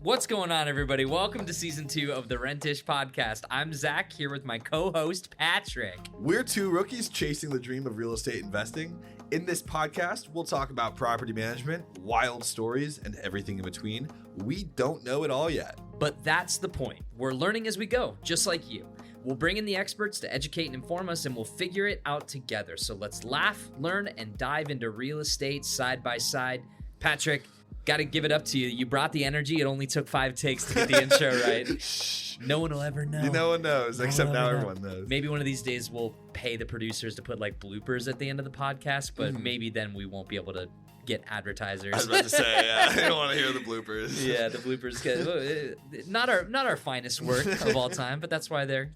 What's going on, everybody? Welcome to season 2 of the Rentish podcast. I'm Zach here with my co-host Patrick. We're two rookies chasing the dream of real estate investing. In this podcast, we'll talk about property management, wild stories, and everything in between. We don't know it all yet. But that's the point. We're learning as we go, just like you. We'll bring in the experts to educate and inform us, and we'll figure it out together. So let's laugh, learn, and dive into real estate side by side. Patrick, got to give it up to you. You brought the energy. It only took 5 takes to get the intro right. No one will ever know. No one knows, except now everyone knows. Maybe one of these days we'll pay the producers to put like bloopers at the end of the podcast, but maybe then we won't be able to get advertisers. I was about to say, yeah, I don't want to hear the bloopers. Yeah, the bloopers get not our finest work of all time, but that's why they're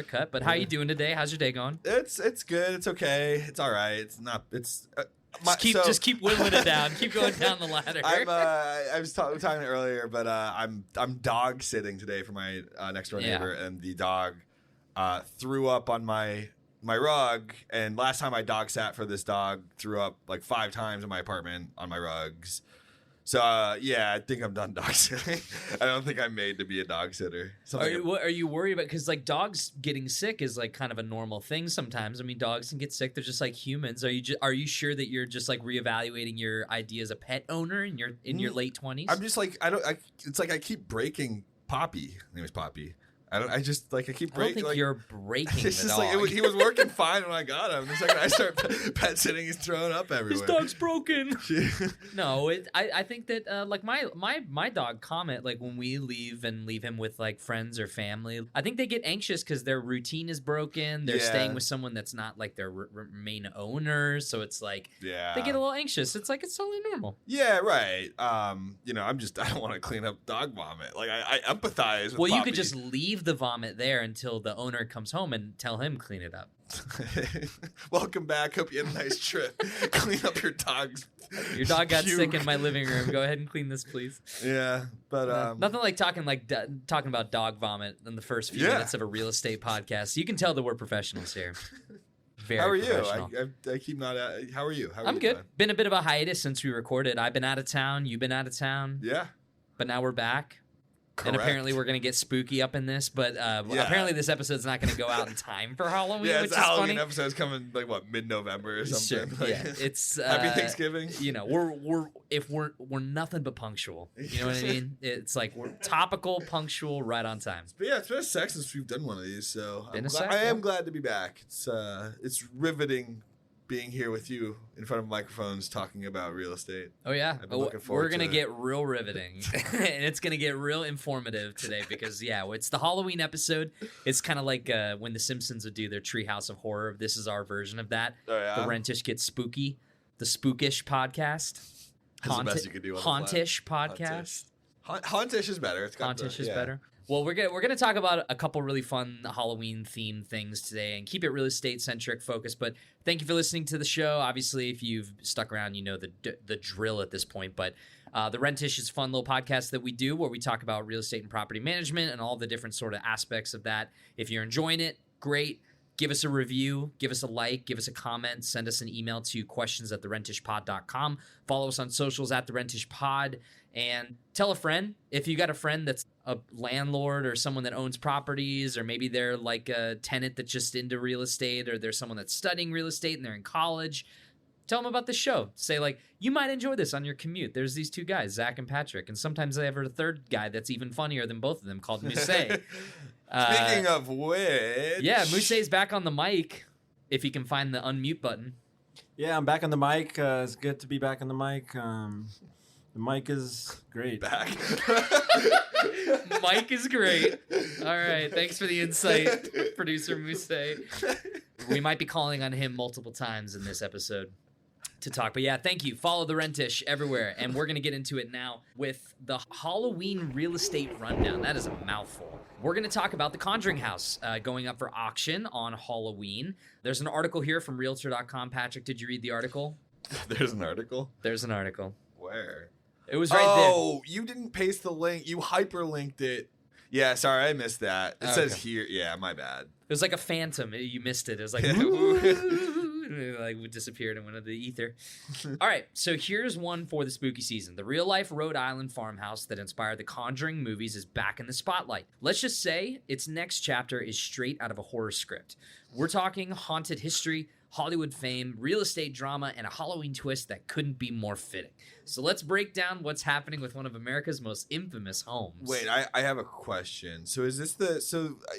cut. But how you doing today? How's your day going? It's good. It's okay. It's all right. It's not. It's. Just keep whittling it down. Keep going down the ladder. I was talking earlier, but I'm dog sitting today for my next door neighbor, and the dog threw up on my rug. And last time I dog sat for this dog, threw up like 5 times in my apartment on my rugs. So yeah, I think I'm done dog sitting. I don't think I'm made to be a dog sitter. Are you worried about, because like dogs getting sick is like kind of a normal thing sometimes. I mean, dogs can get sick. They're just like humans. Are you sure that you're just like reevaluating your idea as a pet owner in your late 20s? I'm just like it's like I keep breaking Poppy. Her name is Poppy. I keep breaking. I don't think you're breaking it's the just dog. Like he was working fine when I got him. The second I start pet sitting, he's throwing up everywhere. This dog's broken. No, I think that like my dog Comet, like when we leave him with like friends or family, I think they get anxious because their routine is broken. They're staying with someone that's not like their main owner, so it's like they get a little anxious. It's like it's totally normal. Yeah, right. I don't want to clean up dog vomit. Like I empathize with Poppy. You could just leave the vomit there until the owner comes home and tell him clean it up. Welcome back. Hope you had a nice trip. Clean up your dog's. Your dog got sick in my living room. Go ahead and clean this, please. Yeah, but nothing like talking about dog vomit in the first few minutes of a real estate podcast. You can tell that we're professionals here. Very How are you? I keep not. How are you? I'm good. Doing? Been a bit of a hiatus since we recorded. I've been out of town. You've been out of town. Yeah. But now we're back. Correct. And apparently we're going to get spooky up in this, but apparently this episode's not going to go out in time for Halloween, which is Halloween funny. Episode's coming like mid-November or something. Sure. Yeah, it's Happy Thanksgiving. You know, we're nothing but punctual. You know what I mean? It's like we're topical, punctual, right on time. But yeah, it's been a sec since we've done one of these, so I am glad to be back. It's riveting being here with you in front of microphones talking about real estate. Oh yeah, I've been looking forward we're gonna get real riveting, and it's gonna get real informative today because it's the Halloween episode. It's kind of like when the Simpsons would do their Treehouse of Horror. This is our version of that. Oh yeah, the Rentish Gets Spooky, the Spookish podcast. That's the best you could do. Hauntish podcast. Hauntish is better. Hauntish is better. Well, we're gonna talk about a couple really fun Halloween themed things today and keep it real estate centric focus. But thank you for listening to the show. Obviously, if you've stuck around, you know the drill at this point. But the Rentish is a fun little podcast that we do where we talk about real estate and property management and all the different sort of aspects of that. If you're enjoying it, great. Give us a review, give us a like, give us a comment, send us an email to questions@therentishpod.com. Follow us on socials @therentishpod, and tell a friend. If you got a friend that's a landlord or someone that owns properties, or maybe they're like a tenant that's just into real estate, or there's someone that's studying real estate and they're in college, tell them about the show. Say like, you might enjoy this on your commute. There's these 2 guys, Zach and Patrick, and sometimes they have a third guy that's even funnier than both of them called Muse. Speaking of which... Yeah, Muse's back on the mic, if he can find the unmute button. Yeah, I'm back on the mic. It's good to be back on the mic. The mic is great. Back. Mike is great. All right, thanks for the insight, producer Muse. We might be calling on him multiple times in this episode to talk. But yeah, thank you. Follow the Rentish everywhere. And we're going to get into it now with the Halloween real estate rundown. That is a mouthful. We're going to talk about the Conjuring house going up for auction on Halloween. There's an article here from Realtor.com. Patrick, did you read the article? There's an article? There's an article. Where? It was right there. Oh, you didn't paste the link. You hyperlinked it. Yeah, sorry, I missed that. It says here. Yeah, my bad. It was like a phantom. You missed it. It was like, and like we disappeared and went into the ether. All right, so here's one for the spooky season. The real-life Rhode Island farmhouse that inspired the Conjuring movies is back in the spotlight. Let's just say its next chapter is straight out of a horror script. We're talking haunted history, Hollywood fame, real estate drama, and a Halloween twist that couldn't be more fitting. So let's break down what's happening with one of America's most infamous homes. Wait, I have a question. So is this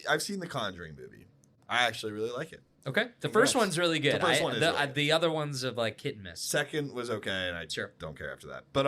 I've seen the Conjuring movie. I actually really like it. Okay. The first one's really good. The first one is really good. The other ones are like hit and miss. Second was okay, and I Sure. don't care after that. But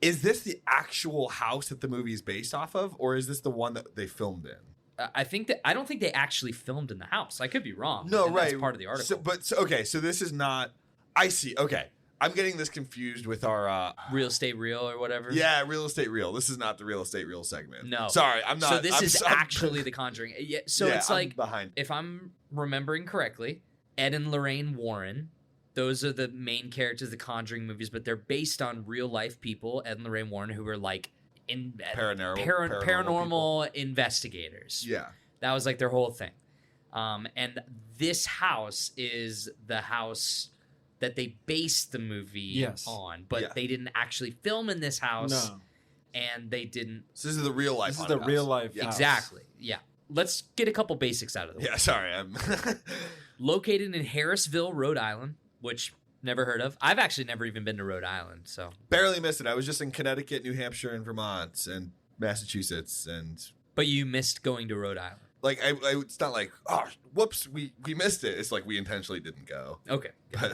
is this the actual house that the movie is based off of, or is this the one that they filmed in? I don't think they actually filmed in the house. I could be wrong. No, and right. That's part of the article. So this is not. I see. Okay, I'm getting this confused with our real estate real or whatever. Yeah, real estate real. This is not the real estate real segment. No, sorry, I'm not. So this is actually the Conjuring. Yeah. So yeah, it's like I'm behind. If I'm remembering correctly, Ed and Lorraine Warren. Those are the main characters of the Conjuring movies, but they're based on real life people. Ed and Lorraine Warren, who were like paranormal investigators. Yeah. That was like their whole thing. And this house is the house that they based the movie on, but they didn't actually film in this house. No. And they didn't. So this is the real life. This is the real life. Yeah. Exactly. Yeah. Let's get a couple basics out of the way. Yeah, sorry. I'm Located in Harrisville, Rhode Island, which never heard of. I've actually never even been to Rhode Island, so. Barely missed it. I was just in Connecticut, New Hampshire, and Vermont, and Massachusetts, and. But you missed going to Rhode Island. Like it's not like whoops, we missed it. It's like we intentionally didn't go. Okay. But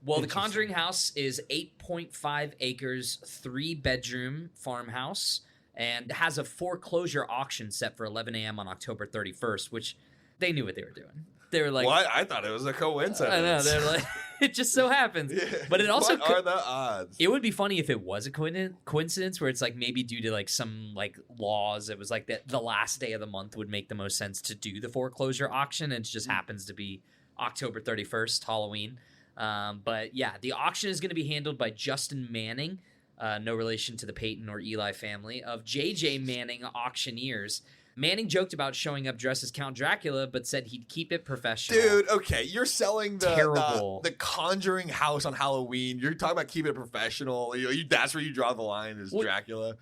well, the Conjuring house is 8.5 acres, 3-bedroom farmhouse, and has a foreclosure auction set for 11 a.m. on October 31st, which they knew what they were doing. They were like, "What? I thought it was a coincidence." I know. They're like, it just so happens. Yeah. But it also what are the odds? It would be funny if it was a coincidence where it's like maybe due to like some like laws, it was like that the last day of the month would make the most sense to do the foreclosure auction, and it just happens to be October 31st, Halloween. But yeah, the auction is going to be handled by Justin Manning, no relation to the Peyton or Eli family, of J.J. Manning Auctioneers. Manning joked about showing up dressed as Count Dracula, but said he'd keep it professional. Dude, okay, you're selling the Conjuring house on Halloween. You're talking about keeping it professional. That's where you draw the line is Dracula.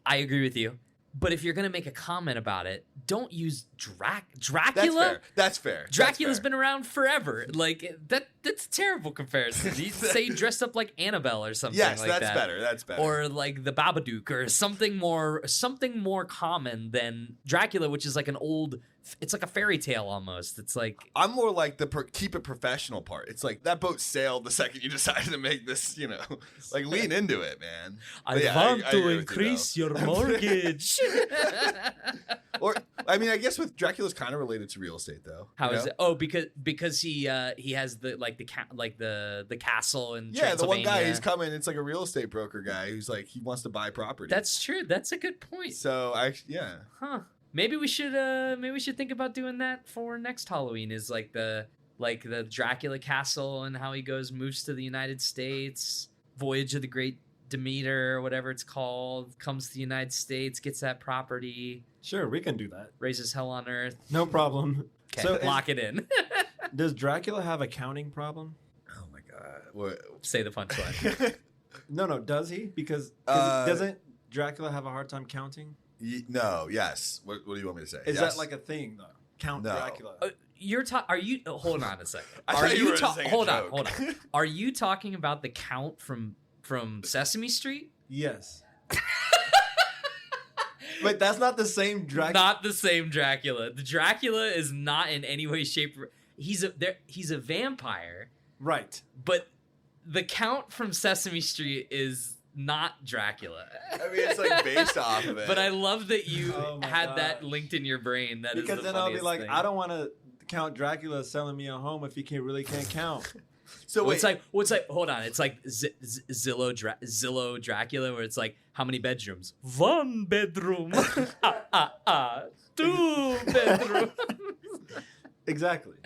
I agree with you. But if you're going to make a comment about it, don't use Dracula. That's fair. Dracula's been around forever. Like, that's a terrible comparison. You say dressed up like Annabelle or something like that. Yes, that's better. That's better. Or like the Babadook or something more common than Dracula, which is like it's like a fairy tale almost. It's like I'm more like the keep it professional part. It's like that boat sailed the second you decided to make this, like lean into it, man. I want to increase your mortgage. Or I mean, I guess with Dracula's kind of related to real estate though. How is it? Oh, because he has the castle in the one guy he's coming. It's like a real estate broker guy who's like he wants to buy property. That's true. That's a good point. So Huh. Maybe we should think about doing that for next Halloween. Is like the Dracula castle and how he moves to the United States, Voyage of the Great Demeter or whatever it's called, comes to the United States, gets that property. Sure, we can do that. Raises hell on earth. No problem. Okay, so lock it in. Does Dracula have a counting problem? Oh my god! What? Say the punchline. No. Does he? Because doesn't Dracula have a hard time counting? No. Yes. What do you want me to say? Is that like a thing though? Count Dracula. Are you? Hold on a second. Hold on. Are you talking about the Count from Sesame Street? Yes. Wait, that's not the same Dracula. Not the same Dracula. The Dracula is not in any way, shape. He's a vampire, right? But the Count from Sesame Street is not Dracula. I mean, it's like based off of it. But I love that you had that linked in your brain. That because is the then I'll be like, thing. I don't want to Count Dracula selling me a home if he really can't count. So it's like hold on, it's like Zillow Dracula, where it's like how many bedrooms? 1 bedroom. 2 bedrooms. Exactly.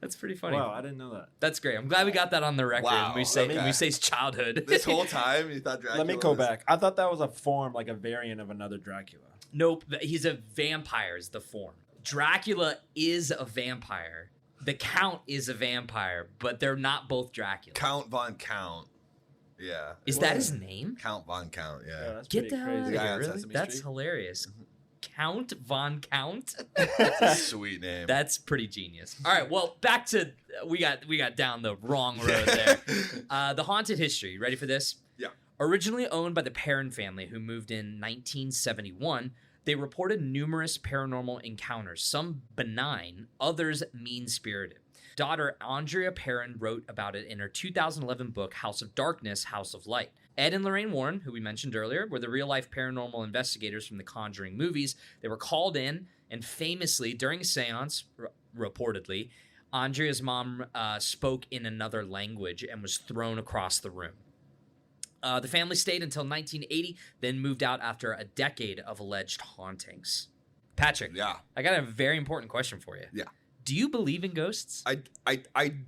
That's pretty funny. Wow, I didn't know that. That's great. I'm glad we got that on the record. Wow, we say childhood. This whole time you thought Dracula. Let me go back. I thought that was a form, like a variant of another Dracula. Nope, he's a vampire is the form. Dracula is a vampire. The Count is a vampire, but they're not both Dracula. Count Von Count. Yeah. Is that his name? Count Von Count, yeah. that's Get pretty the hell out of crazy. Yeah, here, it's really? Sesame That's Street. hilarious. Count Von Count? That's a sweet name. That's pretty genius. All right, well, back to we got down the wrong road there. The haunted history. Ready for this? Yeah. Originally owned by the Perrin family, who moved in 1971, they reported numerous paranormal encounters, some benign, others mean-spirited. Daughter Andrea Perrin wrote about it in her 2011 book, House of Darkness, House of Light. Ed and Lorraine Warren, who we mentioned earlier, were the real-life paranormal investigators from the Conjuring movies. They were called in, and famously, during a seance, reportedly, Andrea's mom spoke in another language and was thrown across the room. The family stayed until 1980, then moved out after a decade of alleged hauntings. Patrick, Yeah. I got a very important question for you. Yeah. Do you believe in ghosts? I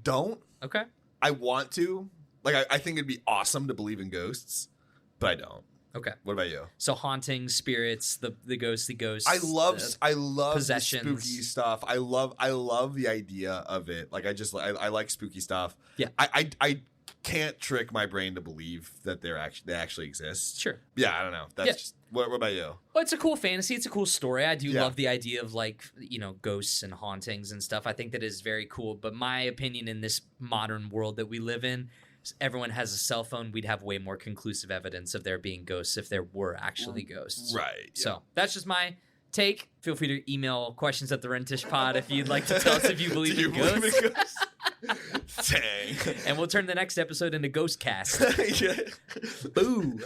don't. Okay. I want to. Like, I think it'd be awesome to believe in ghosts, but I don't. Okay. What about you? So hauntings, spirits, the ghostly ghosts. I love the possessions. spooky stuff. I love the idea of it. Like, I like spooky stuff. Yeah. I can't trick my brain to believe that they actually exist. Sure. Yeah, I don't know. That's just what about you? Well, it's a cool fantasy. It's a cool story. I do Yeah. love the idea of, like, ghosts and hauntings and stuff. I think that is very cool. But my opinion in this modern world that we live in, everyone has a cell phone. We'd have way more conclusive evidence of there being ghosts if there were actually ghosts. Right. Yeah. So that's just my take. Feel free to email questions at the Rentish Pod if you'd like to tell us if you believe in ghosts. Dang. And we'll turn the next episode into Ghostcast. Yeah. Boo.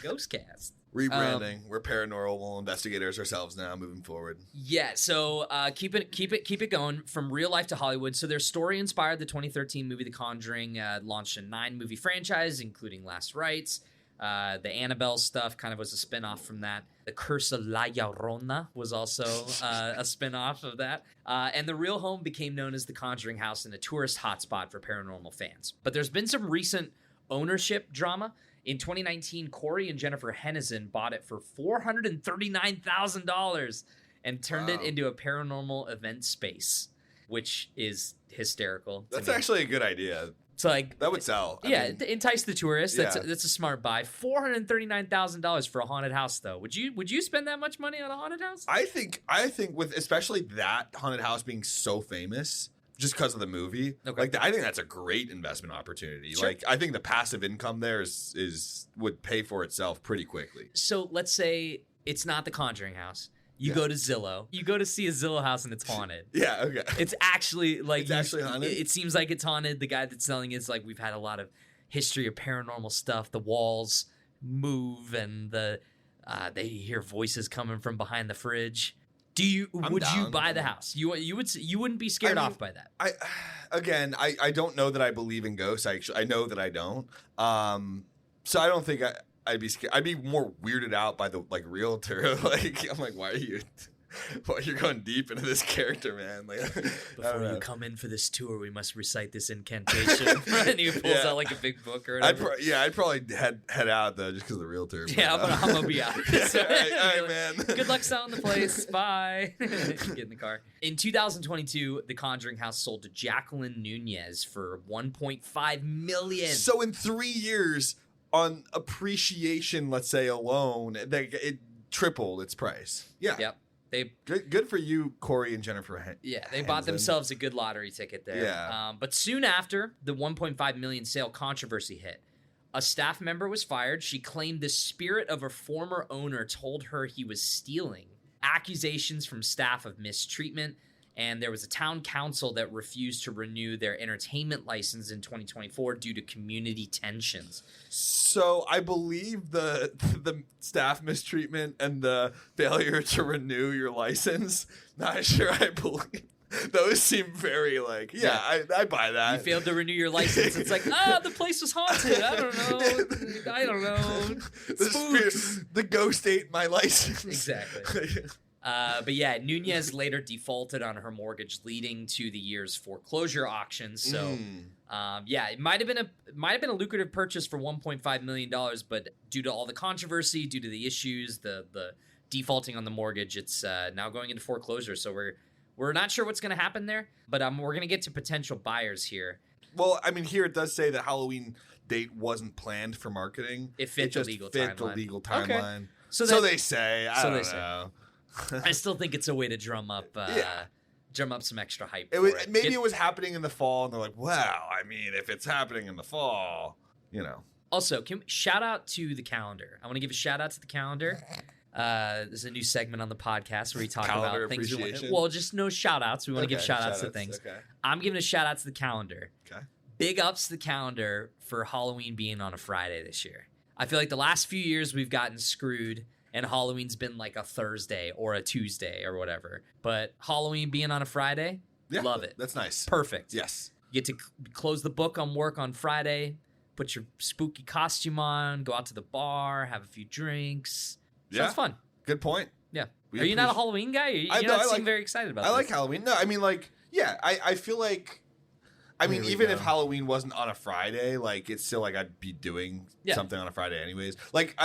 Ghostcast. Rebranding. We're paranormal investigators ourselves now, moving forward. Yeah, so keep it going from real life to Hollywood. So their story inspired the 2013 movie The Conjuring, launched a 9-movie franchise, including Last Rites. The Annabelle stuff kind of was a spin-off from that. The Curse of La Llorona was also a spin-off of that. And the real home became known as the Conjuring House and a tourist hotspot for paranormal fans. But there's been some recent ownership drama. In 2019, Corey and Jennifer Hennison bought it for $439,000 and turned it into a paranormal event space, which is hysterical. That's me. actually a good idea. So, like, That would sell. I yeah, mean, entice the tourist. That's Yeah. that's a smart buy. $439,000 for a haunted house, though. Would you spend that much money on a haunted house? I think with especially that haunted house being so famous just because of the movie. Okay. Like, I think that's a great investment opportunity. Sure. Like, I think the passive income there is would pay for itself pretty quickly. So let's say it's not the Conjuring house. You Yeah. go to Zillow. You go to see a Zillow house and it's haunted. Yeah. Okay. It's actually like It's actually haunted? It seems like it's haunted. The guy that's selling it's like we've had a lot of history of paranormal stuff. The walls move and they hear voices coming from behind the fridge. Would you down. buy the house? You wouldn't be scared I mean, off by that. I don't know that I believe in ghosts. I know that I don't. So I don't think I'd be scared. I'd be more weirded out by the realtor. Like, I'm like, why are you you're going deep into this character, man? Like, I don't Before you know. come in for this tour, we must recite this incantation. And he pulls Yeah. out like a big book or I'd whatever. I'd probably head out though, just because of the realtor. but, Yeah, I'm gonna be out. Yeah, all right, man. Good luck selling the place. Bye. Get in the car. In 2022, the Conjuring House sold to Jacqueline Nunez for $1.5 million. So in 3 years, on appreciation, let's say alone, it tripled its price. Yeah. Yep. They Good for you, Corey and Jennifer. they bought Henson. themselves a good lottery ticket there. Yeah. But soon after the 1.5 million sale controversy hit, a staff member was fired. She claimed the spirit of a former owner told her he was stealing. Accusations from staff of mistreatment, and there was a town council that refused to renew their entertainment license in 2024 due to community tensions. So I believe the staff mistreatment and the failure to renew your license. Not sure I believe. Those seem very I buy that. You failed to renew your license. It's like, the place was haunted. I don't know. Spooks. The ghost ate my license. Exactly. But yeah, Nunez later defaulted on her mortgage, leading to the year's foreclosure auction. So, it might have been a lucrative purchase for $1.5 million, but due to all the controversy, due to the issues, the defaulting on the mortgage, it's now going into foreclosure. So we're not sure what's going to happen there, but we're going to get to potential buyers here. Well, I mean, here it does say that Halloween date wasn't planned for marketing. It fit the legal timeline. Okay. So they say. I don't know. I still think it's a way to drum up some extra hype. Maybe it was happening in the fall, and they're like, "Well, I mean, if it's happening in the fall, you know." Also, shout out to the calendar. I want to give a shout out to the calendar. There's a new segment on the podcast where we talk calendar about things. Appreciation. Well, just no shout outs. We want to give shout outs to things. Okay. I'm giving a shout out to the calendar. Okay. Big ups to the calendar for Halloween being on a Friday this year. I feel like the last few years we've gotten screwed and Halloween's been like a Thursday or a Tuesday or whatever. But Halloween being on a Friday, love it. That's nice. Perfect. Yes. You get to close the book on work on Friday, put your spooky costume on, go out to the bar, have a few drinks. Sounds fun. Good point. Yeah. Are you not a Halloween guy? You don't seem very excited about this. I like Halloween. No, I mean, like, I feel like, even if Halloween wasn't on a Friday, like, it's still like I'd be doing something on a Friday anyways. Like,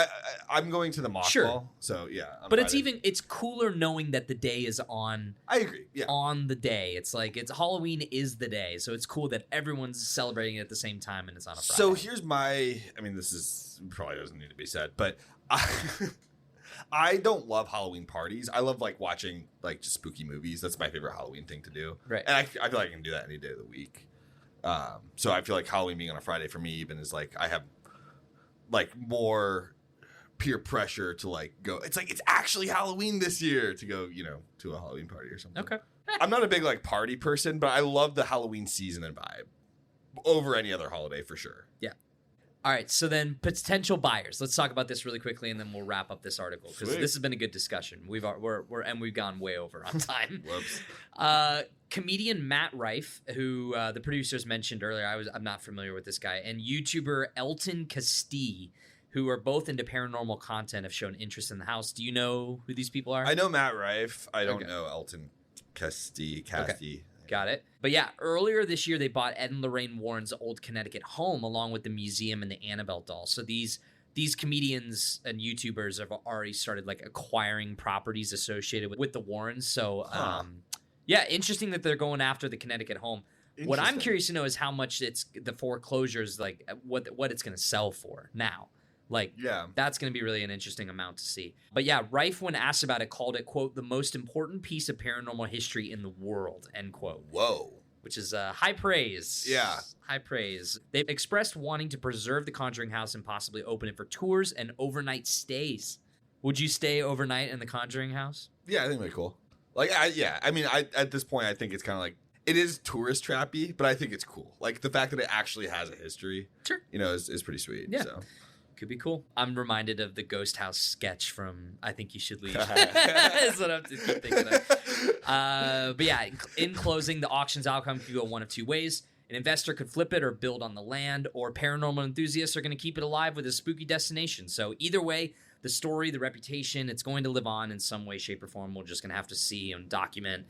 I'm going to the mock ball, so yeah. But it's cooler knowing that the day is on. I agree. Yeah. On the day, it's like Halloween is the day, so it's cool that everyone's celebrating it at the same time and it's on a Friday. So here's this probably doesn't need to be said, but I don't love Halloween parties. I love like watching like just spooky movies. That's my favorite Halloween thing to do. Right. And I feel like I can do that any day of the week. So I feel like Halloween being on a Friday for me even is like I have like more peer pressure to like go. It's like it's actually Halloween this year to go, to a Halloween party or something. Okay. I'm not a big like party person, but I love the Halloween season and vibe over any other holiday for sure. Yeah. All right, so then potential buyers. Let's talk about this really quickly, and then we'll wrap up this article because this has been a good discussion. We've gone way over on time. Whoops. Comedian Matt Rife, who the producers mentioned earlier, I'm not familiar with this guy, and YouTuber Elton Castee, who are both into paranormal content, have shown interest in the house. Do you know who these people are? I know Matt Rife. I don't know Elton Castee. Okay. Got it. But yeah, earlier this year, they bought Ed and Lorraine Warren's old Connecticut home along with the museum and the Annabelle doll. So these comedians and YouTubers have already started like acquiring properties associated with the Warrens. So interesting that they're going after the Connecticut home. What I'm curious to know is how much it's the foreclosures, like what it's going to sell for now. Like, that's going to be really an interesting amount to see. But yeah, Rife, when asked about it, called it, quote, the most important piece of paranormal history in the world, end quote. Whoa. Which is high praise. Yeah. High praise. They've expressed wanting to preserve the Conjuring house and possibly open it for tours and overnight stays. Would you stay overnight in the Conjuring house? Yeah, I think that'd be cool. Like, at this point, I think it's kind of like, it is tourist trappy, but I think it's cool. Like, the fact that it actually has a history, is pretty sweet. Yeah. So. Could be cool. I'm reminded of the Ghost House sketch from I Think You Should Leave. That's what I'm keep thinking of. But yeah, in closing, the auction's outcome could go one of two ways. An investor could flip it or build on the land, or paranormal enthusiasts are going to keep it alive with a spooky destination. So either way, the story, the reputation, it's going to live on in some way, shape, or form. We're just going to have to see and document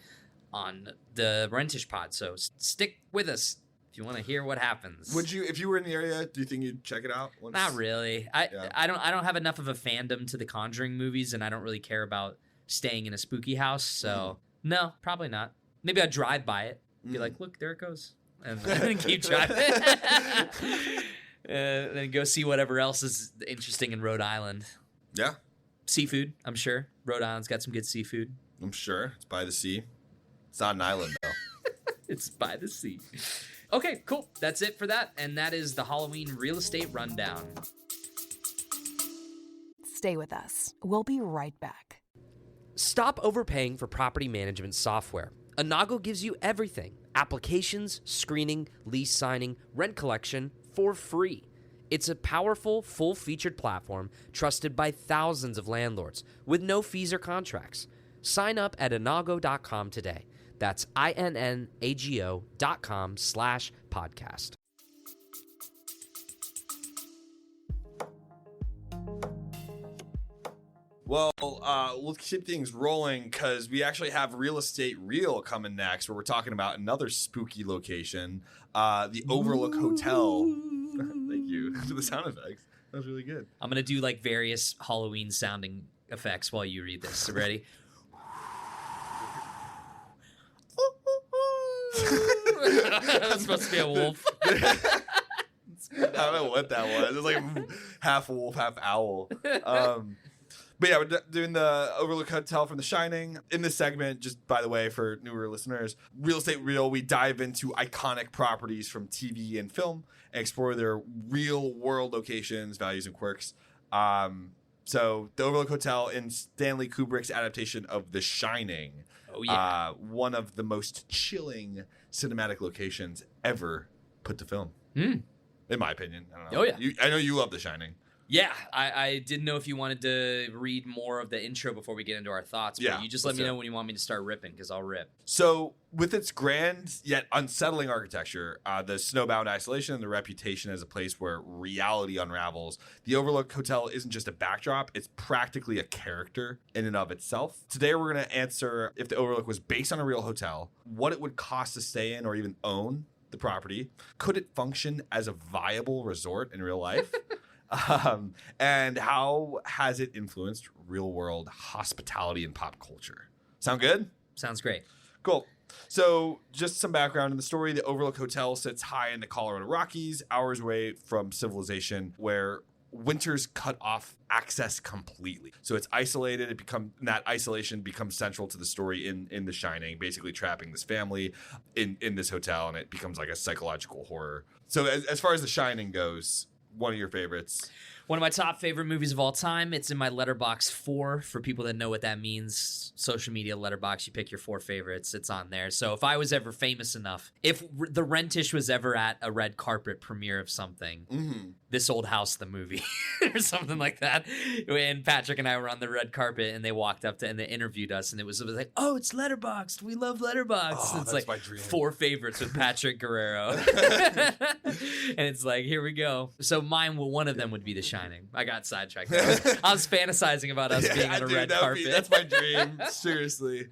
on the Rentish Pod. So stick with us if you want to hear what happens. Would you, if you were in the area, do you think you'd check it out? Not really. I don't have enough of a fandom to the Conjuring movies, and I don't really care about staying in a spooky house. So no, probably not. Maybe I'd drive by it, be like, look, there it goes, and then keep driving. Then go see whatever else is interesting in Rhode Island. Yeah. Seafood, I'm sure. Rhode Island's got some good seafood. I'm sure. It's by the sea. It's not an island, though. It's by the sea. Okay, cool. That's it for that. And that is the Halloween real estate rundown. Stay with us. We'll be right back. Stop overpaying for property management software. Inago gives you everything. Applications, screening, lease signing, rent collection for free. It's a powerful, full-featured platform trusted by thousands of landlords with no fees or contracts. Sign up at inago.com today. That's INNAGO.com/podcast. Well, we'll keep things rolling because we actually have Real Estate Real coming next, where we're talking about another spooky location, the Overlook Hotel. Thank you for the sound effects. That was really good. I'm going to do like various Halloween sounding effects while you read this. Ready? That's supposed to be a wolf. I don't know what that was. It was like half wolf, half owl. But yeah, we're doing the Overlook Hotel from The Shining. In this segment, just by the way, for newer listeners, Real Estate Real, we dive into iconic properties from TV and film and explore their real world locations, values, and quirks. So the Overlook Hotel in Stanley Kubrick's adaptation of The Shining. Oh, yeah. One of the most chilling cinematic locations ever put to film. In my opinion. I don't know. Oh, yeah. I know you love The Shining. Yeah, I didn't know if you wanted to read more of the intro before we get into our thoughts, but you just let me know when you want me to start ripping, because I'll rip. So, with its grand yet unsettling architecture, the snowbound isolation, and the reputation as a place where reality unravels, the Overlook Hotel isn't just a backdrop, it's practically a character in and of itself. Today, we're going to answer if the Overlook was based on a real hotel, what it would cost to stay in or even own the property, could it function as a viable resort in real life? And how has it influenced real-world hospitality and pop culture? Sound good? Sounds great. Cool. So just some background in the story. The Overlook Hotel sits high in the Colorado Rockies, hours away from civilization, where winters cut off access completely. So it's isolated. That isolation becomes central to the story in The Shining, basically trapping this family in this hotel, and it becomes like a psychological horror. So as far as The Shining goes, one of your favorites? One of my top favorite movies of all time. It's in my Letterboxd 4. For people that know what that means, social media Letterboxd, you pick your 4 favorites. It's on there. So if I was ever famous enough, if The Rentish was ever at a red carpet premiere of something, This Old House, the movie, or something like that, and Patrick and I were on the red carpet, and they walked up to and they interviewed us, and it was like, oh, it's Letterboxd. We love Letterboxd. Oh, it's that's like my dream. 4 favorites with Patrick Guerrero. And it's like, here we go. So one of them would be The Shining. I got sidetracked. I was fantasizing about us being on a red carpet. That's my dream. Seriously.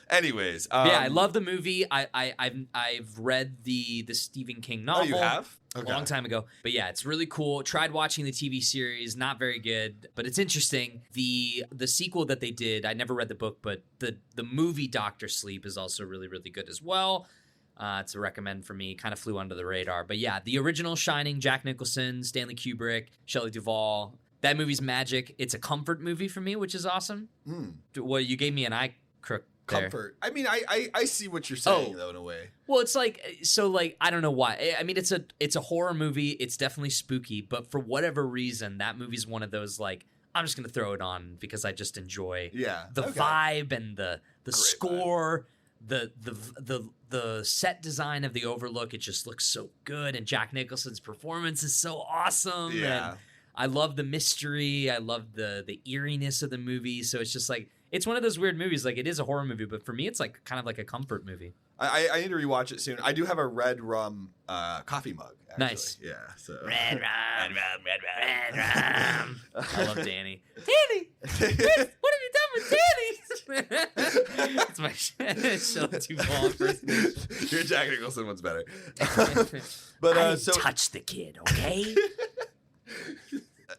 Anyways, yeah, I love the movie. I've read the Stephen King novel. Oh, you have? Okay. A long time ago. But yeah, it's really cool. Tried watching the TV series, not very good, but it's interesting. The sequel that they did, I never read the book, but the movie Dr. Sleep is also really, really good as well. It's a recommend for me. Kind of flew under the radar. But yeah, the original Shining, Jack Nicholson, Stanley Kubrick, Shelley Duvall. That movie's magic. It's a comfort movie for me, which is awesome. Well, you gave me an eye crook there. Comfort. I mean, I see what you're saying, though, in a way. Well, it's like, so like, I don't know why. I mean, it's a horror movie. It's definitely spooky. But for whatever reason, that movie's one of those, like, I'm just going to throw it on because I just enjoy the vibe and the score. Vibe. The set design of the Overlook, it just looks so good, and Jack Nicholson's performance is so awesome. Yeah. And I love the mystery. I love the eeriness of the movie. So it's just like, it's one of those weird movies. Like, it is a horror movie, but for me, it's like kind of like a comfort movie. I need to rewatch it soon. I do have a red rum coffee mug. Actually. Nice. Yeah. So Red rum. I love Danny. Danny, what have you done with Danny? It's my Shelley Duvall impersonation. Your Jack Nicholson one's better. But I didn't touch the kid, okay?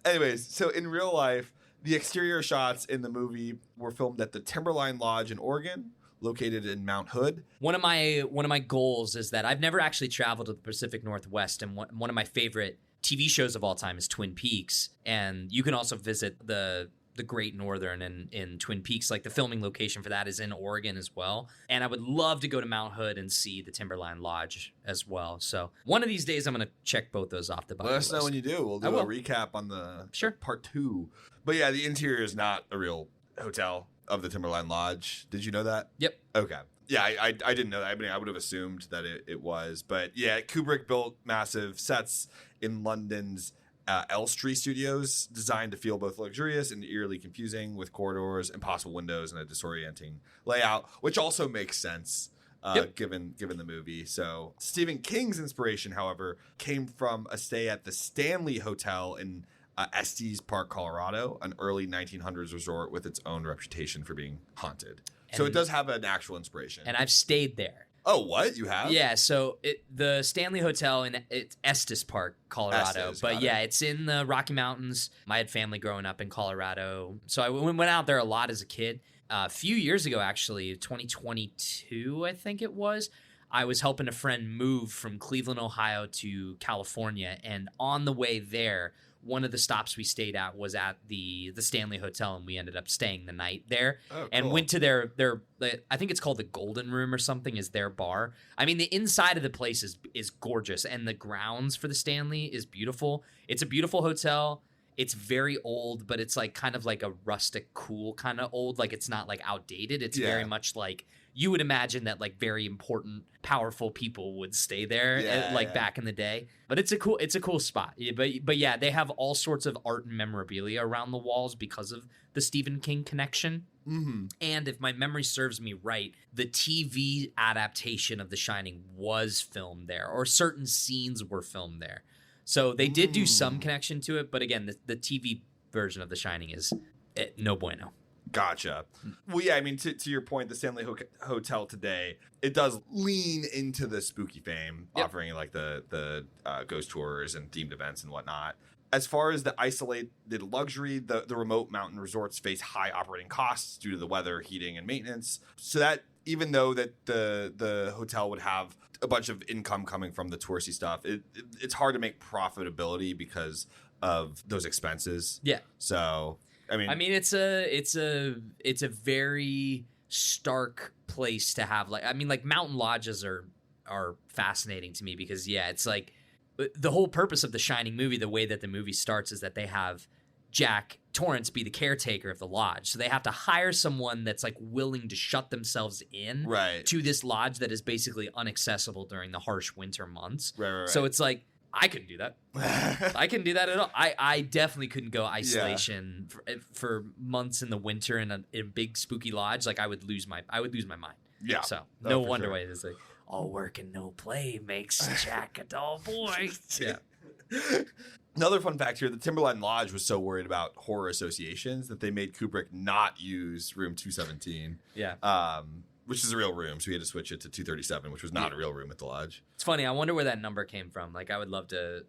Anyways, so in real life, the exterior shots in the movie were filmed at the Timberline Lodge in Oregon, located in Mount Hood. One of my goals is that I've never actually traveled to the Pacific Northwest, and one of my favorite TV shows of all time is Twin Peaks, and you can also visit the Great Northern in Twin Peaks. Like, the filming location for that is in Oregon as well, and I would love to go to Mount Hood and see the Timberline Lodge as well. So one of these days I'm going to check both those off the bucket list. Let us know when you do. We'll do a recap on the part 2. But yeah, the interior is not a real hotel of the Timberline Lodge. Did you know that? Yep. Okay. Yeah, I didn't know that. I mean, I would have assumed that it was. But yeah, Kubrick built massive sets in London's Elstree Studios, designed to feel both luxurious and eerily confusing, with corridors, impossible windows, and a disorienting layout, which also makes sense given the movie. So Stephen King's inspiration, however, came from a stay at the Stanley Hotel in Estes Park, Colorado, an early 1900s resort with its own reputation for being haunted. So it does have an actual inspiration. And I've stayed there. Oh, what? You have? Yeah, so the Stanley Hotel it's Estes Park, Colorado. It's in the Rocky Mountains. I had family growing up in Colorado. So I went out there a lot as a kid. A few years ago, actually, 2022, I think it was, I was helping a friend move from Cleveland, Ohio to California, and on the way there, one of the stops we stayed at was at the Stanley Hotel, and we ended up staying the night there. Oh, and cool. went to their I think it's called the Golden Room or something, is their bar. I mean, the inside of the place is gorgeous, and the grounds for the Stanley is beautiful. It's a beautiful hotel. It's very old, but it's like kind of like a rustic, cool kind of old. Like it's not like outdated. It's very much like you would imagine that like very important, powerful people would stay there back in the day. But it's a cool spot. Yeah, but yeah, they have all sorts of art and memorabilia around the walls because of the Stephen King connection. Mm-hmm. And if my memory serves me right, the TV adaptation of The Shining was filmed there, or certain scenes were filmed there. So they did do some connection to it, but again, the TV version of The Shining is no bueno. Gotcha. Well, yeah, I mean, to your point, the Stanley Hotel today, it does lean into the spooky fame, offering like the ghost tours and themed events and whatnot. As far as the isolated luxury, the remote mountain resorts face high operating costs due to the weather, heating, and maintenance. So that even though that the hotel would have a bunch of income coming from the touristy stuff, it's hard to make profitability because of those expenses. Yeah. So I mean, it's a very stark place to have. Like, I mean, like mountain lodges are fascinating to me because it's like the whole purpose of the Shining movie. The way that the movie starts is that they have Jack Torrance be the caretaker of the lodge. So they have to hire someone that's like willing to shut themselves in to this lodge that is basically inaccessible during the harsh winter months. Right. So it's like, I couldn't do that. I couldn't do that at all. I definitely couldn't go isolation for months in the winter in a big spooky lodge. Like I would lose my mind. Yeah. So no wonder why it's like all work and no play makes Jack a dull boy. Yeah. Another fun fact here, the Timberline Lodge was so worried about horror associations that they made Kubrick not use room 217. Yeah. Which is a real room, so we had to switch it to 237, which was not a real room at the lodge. It's funny. I wonder where that number came from. Like, I would love to,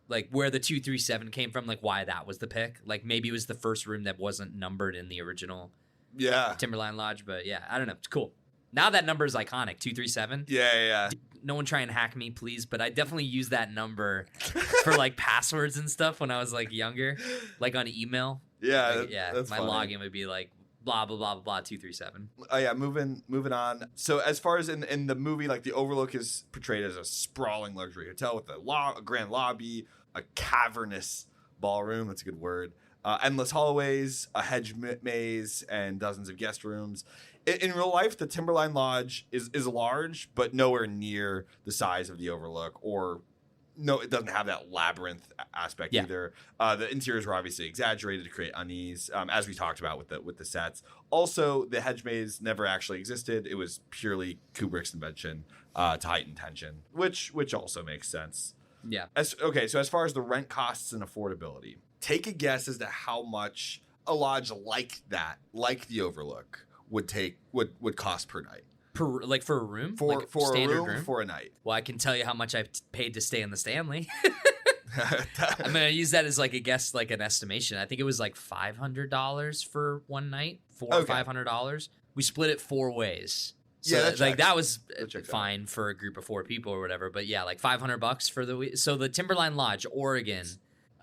like where the 237 came from, like why that was the pick. Like, maybe it was the first room that wasn't numbered in the original Timberline Lodge. But yeah, I don't know. It's cool. Now that number is iconic, 237. Yeah. No one try and hack me, please. But I definitely used that number for like passwords and stuff when I was like younger, like on email. Yeah, like, that's my funny. login would be like blah blah blah blah 237. Oh yeah, moving on. So as far as in the movie, like the Overlook is portrayed as a sprawling luxury hotel with a grand lobby, a cavernous ballroom. That's a good word. Endless hallways, a hedge maze, and dozens of guest rooms. In real life, the Timberline Lodge is large, but nowhere near the size of the Overlook, or no, it doesn't have that labyrinth aspect either. The interiors were obviously exaggerated to create unease, as we talked about with the sets. Also, the hedge maze never actually existed. It was purely Kubrick's invention to heighten tension, which also makes sense. Yeah. So as far as the rent costs and affordability, take a guess as to how much a lodge like that, like the Overlook, would cost per night. For a room? For like a standard room for a night. Well, I can tell you how much I've paid to stay in the Stanley. I'm going to use that as like a guess, like an estimation. I think it was like $500 for one night, $500. We split it 4 ways. So that was fine for a group of 4 people or whatever. But yeah, like $500 for the week. So the Timberline Lodge, Oregon,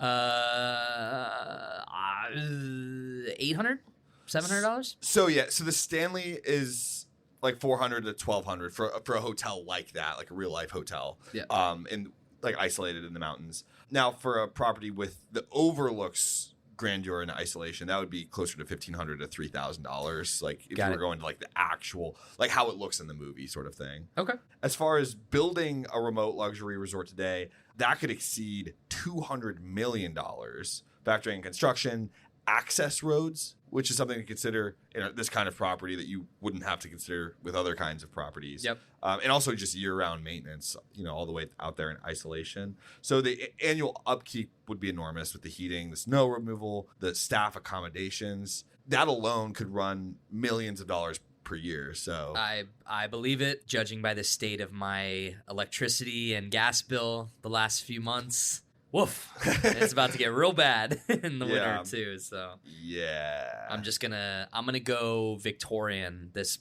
$800, $700. So the Stanley is like $400 to $1,200 for a hotel like that, like a real life hotel. Yeah. And like isolated in the mountains. Now for a property with the Overlook's grandeur and isolation, that would be closer to $1,500 to $3,000. Like if you were going to like the actual, like how it looks in the movie sort of thing. Okay. As far as building a remote luxury resort today, that could exceed $200 million, factoring in construction, access roads, which is something to consider in this kind of property that you wouldn't have to consider with other kinds of properties. Yep. And also just year-round maintenance, all the way out there in isolation. So the annual upkeep would be enormous with the heating, the snow removal, the staff accommodations. That alone could run millions of dollars per year. So I believe it, judging by the state of my electricity and gas bill the last few months. Woof. It's about to get real bad in the winter too. So yeah, I'm gonna go Victorian this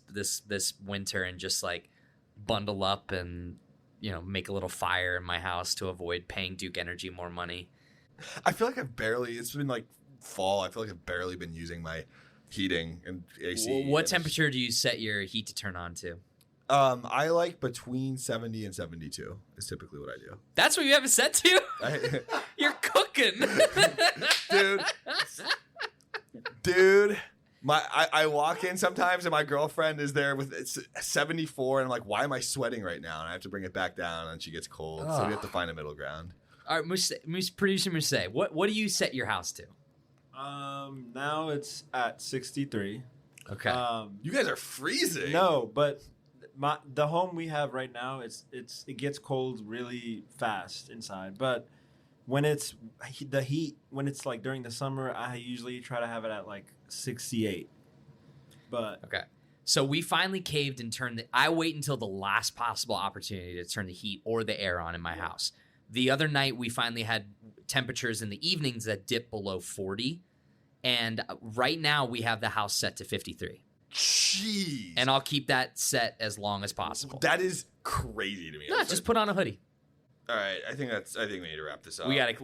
winter and just like bundle up and, make a little fire in my house to avoid paying Duke Energy more money. I feel like it's been like fall. I feel like I've barely been using my heating and AC. What temperature do you set your heat to turn on to? I like between 70 and 72 is typically what I do. That's what you have it set to? You're cooking. Dude. I walk in sometimes and my girlfriend is there with it's 74 and I'm like, why am I sweating right now? And I have to bring it back down and she gets cold. So we have to find a middle ground. All right, producer Mousse, what do you set your house to? Now it's at 63. Okay. You guys are freezing. No, but the home we have right now, it gets cold really fast inside. But when it's the heat, when it's like during the summer, I usually try to have it at like 68. But okay. So we finally caved and I wait until the last possible opportunity to turn the heat or the air on in my house. The other night we finally had temperatures in the evenings that dip below 40. And right now we have the house set to 53. Jeez. And I'll keep that set as long as possible. That is crazy to me. No, just put on a hoodie. All right, I think we need to wrap this up. We gotta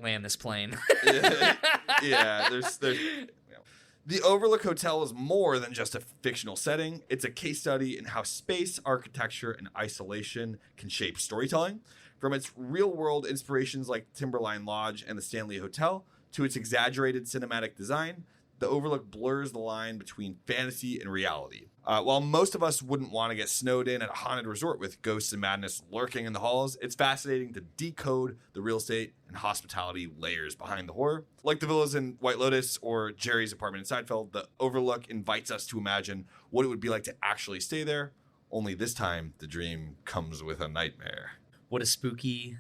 land this plane. Yeah, there's The Overlook Hotel is more than just a fictional setting. It's a case study in how space, architecture, and isolation can shape storytelling. From its real-world inspirations like Timberline Lodge and the Stanley Hotel to its exaggerated cinematic design, The Overlook blurs the line between fantasy and reality. While most of us wouldn't want to get snowed in at a haunted resort with ghosts and madness lurking in the halls, it's fascinating to decode the real estate and hospitality layers behind the horror. Like the villas in White Lotus or Jerry's apartment in Seinfeld, The Overlook invites us to imagine what it would be like to actually stay there, only this time the dream comes with a nightmare. What a spooky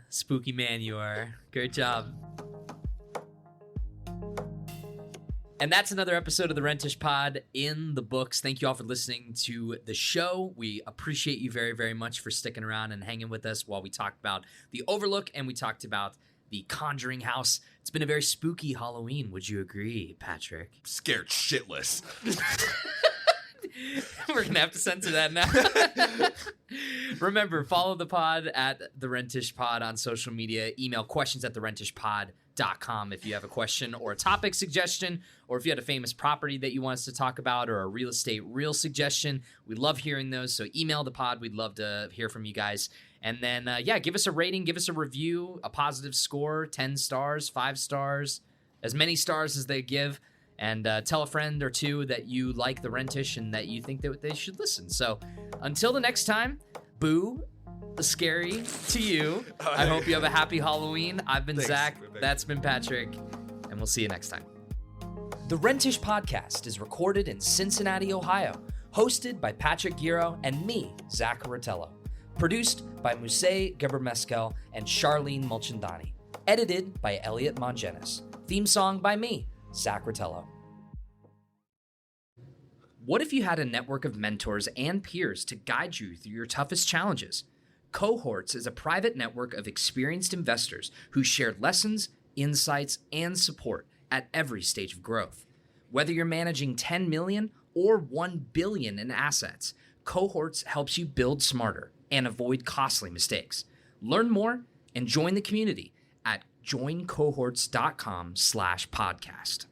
man you are. Great job. And that's another episode of the Rentish Pod in the books. Thank you all for listening to the show. We appreciate you very, very much for sticking around and hanging with us while we talked about the Overlook and we talked about the Conjuring house. It's been a very spooky Halloween. Would you agree, Patrick? Scared shitless. We're going to have to censor that now. Remember, follow the pod at The Rentish Pod on social media. Email questions@therentishpod.com if you have a question or a topic suggestion, or if you had a famous property that you want us to talk about, or a real estate reel suggestion. We love hearing those, so email the pod. We'd love to hear from you guys. And then, give us a rating, give us a review, a positive score, 10 stars, 5 stars, as many stars as they give. And tell a friend or two that you like the Rentish and that you think that they should listen. So until the next time, boo, scary to you. I hope you have a happy Halloween. I've been Zach. That's been Patrick. And we'll see you next time. The Rentish Podcast is recorded in Cincinnati, Ohio. Hosted by Patrick Giro and me, Zach Rotello. Produced by Mousse Gebermeskel and Charlene Mulchandani. Edited by Elliot Mongenis. Theme song by me, Zach Rotello. What if you had a network of mentors and peers to guide you through your toughest challenges? Cohorts is a private network of experienced investors who share lessons, insights, and support at every stage of growth. Whether you're managing 10 million or 1 billion in assets, Cohorts helps you build smarter and avoid costly mistakes. Learn more and join the community at joincohorts.com/podcast.